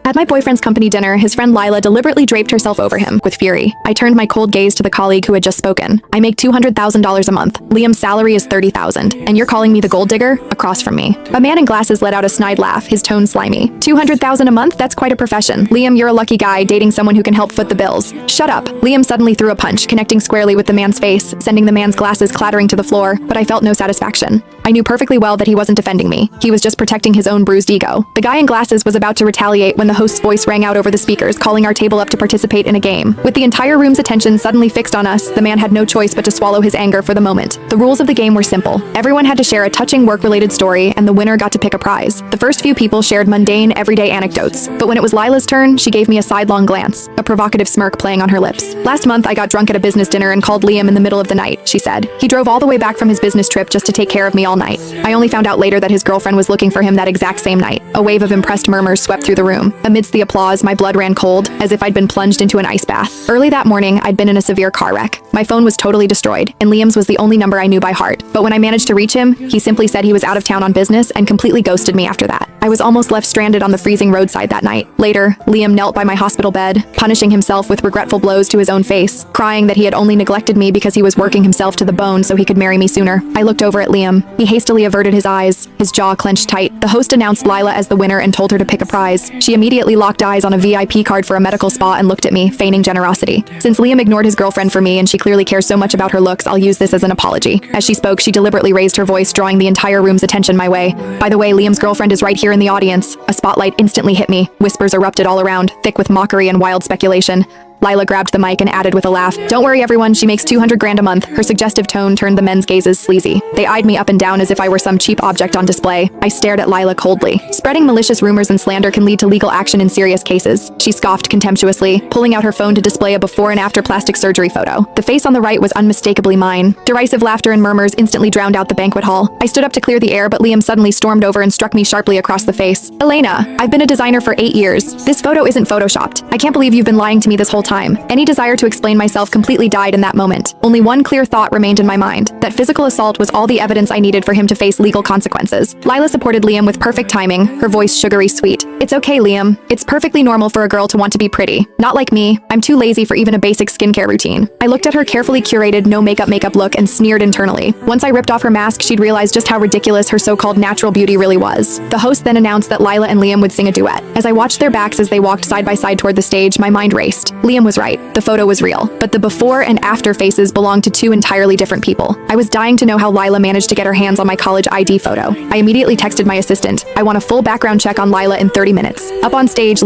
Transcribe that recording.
At my boyfriend's company dinner, his friend Lila deliberately draped herself over him with fury. I turned my cold gaze to the colleague who had just spoken. I make $200,000 a month. Liam's salary is $30,000. And you're calling me the gold digger? Across from me. A man in glasses let out a snide laugh, his tone slimy. $200,000 a month? That's quite a profession. Liam, you're a lucky guy dating someone who can help foot the bills. Shut up. Liam suddenly threw a punch, connecting squarely with the man's face, sending the man's glasses clattering to the floor, but I felt no satisfaction. I knew perfectly well that he wasn't defending me. He was just protecting his own bruised ego. The guy in glasses was about to retaliate when the host's voice rang out over the speakers, calling our table up to participate in a game. With the entire room's attention suddenly fixed on us, the man had no choice but to swallow his anger for the moment. The rules of the game were simple. Everyone had to share a touching work-related story, and the winner got to pick a prize. The first few people shared mundane, everyday anecdotes, but when it was Lila's turn, she gave me a sidelong glance, a provocative smirk playing on her lips. Last month, I got drunk at a business dinner and called Liam in the middle of the night, she said. He drove all the way back from his business trip just to take care of me all night. I only found out later that his girlfriend was looking for him that exact same night. A wave of impressed murmurs swept through the room. Amidst the applause, my blood ran cold, as if I'd been plunged into an ice bath. Early that morning, I'd been in a severe car wreck. My phone was totally destroyed, and Liam's was the only number I knew by heart. But when I managed to reach him, he simply said he was out of town on business and completely ghosted me after that. I was almost left stranded on the freezing roadside that night. Later, Liam knelt by my hospital bed, punishing himself with regretful blows to his own face, crying that he had only neglected me because he was working himself to the bone so he could marry me sooner. I looked over at Liam. He hastily averted his eyes, his jaw clenched tight. The host announced Lila as the winner and told her to pick a prize. She immediately locked eyes on a VIP card for a medical spa and looked at me, feigning generosity. Since Liam ignored his girlfriend for me and she clearly cares so much about her looks, I'll use this as an apology. As she spoke, she deliberately raised her voice, drawing the entire room's attention my way. By the way, Liam's girlfriend is right here in the audience. A spotlight instantly hit me. Whispers erupted all around, thick with mockery and wild speculation. Lila grabbed the mic and added with a laugh, "Don't worry everyone, she makes $200,000 a month." Her suggestive tone turned the men's gazes sleazy. They eyed me up and down as if I were some cheap object on display. I stared at Lila coldly. Spreading malicious rumors and slander can lead to legal action in serious cases. She scoffed contemptuously, pulling out her phone to display a before and after plastic surgery photo. The face on the right was unmistakably mine. Derisive laughter and murmurs instantly drowned out the banquet hall. I stood up to clear the air, but Liam suddenly stormed over and struck me sharply across the face. "Elena, I've been a designer for 8 years. This photo isn't photoshopped. I can't believe you've been lying to me this whole time." Any desire to explain myself completely died in that moment. Only one clear thought remained in my mind, that physical assault was all the evidence I needed for him to face legal consequences. Lila supported Liam with perfect timing, her voice sugary sweet. "It's okay, Liam. It's perfectly normal for a girl to want to be pretty. Not like me. I'm too lazy for even a basic skincare routine." I looked at her carefully curated no makeup look and sneered internally. Once I ripped off her mask, she'd realized just how ridiculous her so-called natural beauty really was. The host then announced that Lila and Liam would sing a duet. As I watched their backs as they walked side by side toward the stage, my mind raced. Liam was right. The photo was real, but the before and after faces belonged to two entirely different people. I was dying to know how Lila managed to get her hands on my college ID photo. I immediately texted my assistant, "I want a full background check on Lila in 30 minutes. Up on stage,